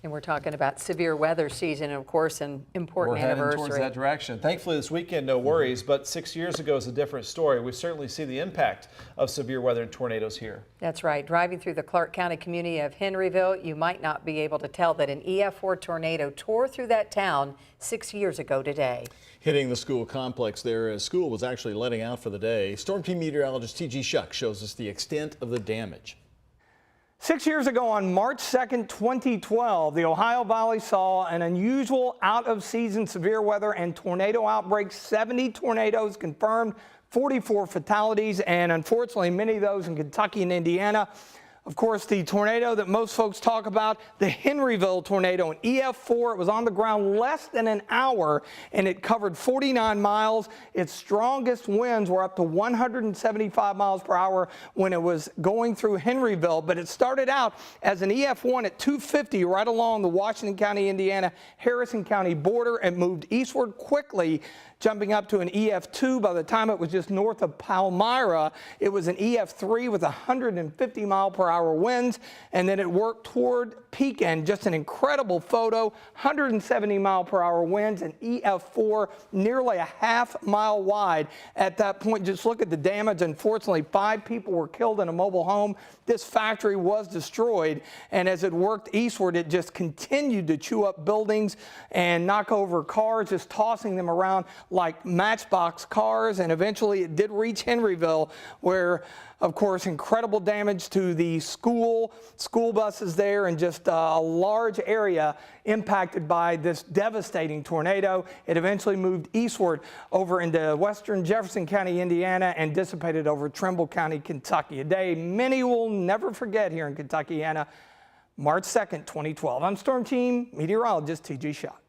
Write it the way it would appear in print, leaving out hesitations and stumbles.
And we're talking about severe weather season, and of course, an important anniversary. We're heading towards that direction. Thankfully, this weekend, no worries, but 6 years ago is a different story. We certainly see the impact of severe weather and tornadoes here. That's right. Driving through the Clark County community of Henryville, you might not be able to tell that an EF4 tornado tore through that town 6 years ago today. Hitting the school complex there as school was actually letting out for the day. StormTeam meteorologist Shuck shows us the extent of the damage. 6 years ago on March 2nd, 2012, the Ohio Valley saw an unusual out-of-season severe weather and tornado outbreak. 70 tornadoes confirmed, 44 fatalities, and unfortunately many of those in Kentucky and Indiana. Of course, the tornado that most folks talk about, the Henryville tornado, an EF4. It was on the ground less than an hour, and it covered 49 miles. Its strongest winds were up to 175 miles per hour when it was going through Henryville. But it started out as an EF1 at 250 right along the Washington County, Indiana, Harrison County border, and moved eastward quickly, jumping up to an EF2. By the time it was just north of Palmyra, it was an EF3 with 150 mile per hour winds, and then it worked toward Pekin. Just an incredible photo, 170 mile per hour winds, and EF4 nearly a half-mile wide. At that point, just look at the damage. Unfortunately, 5 people were killed in a mobile home. This factory was destroyed, and as it worked eastward, it just continued to chew up buildings and knock over cars, just tossing them around like matchbox cars, and eventually it did reach Henryville, where, of course, incredible damage to the school buses there, and just a large area impacted by this devastating tornado. It eventually moved eastward over into western Jefferson County, Indiana, and dissipated over Trimble County, Kentucky. A day many will never forget here in Kentuckiana, March 2nd, 2012. I'm Storm Team meteorologist Shuck.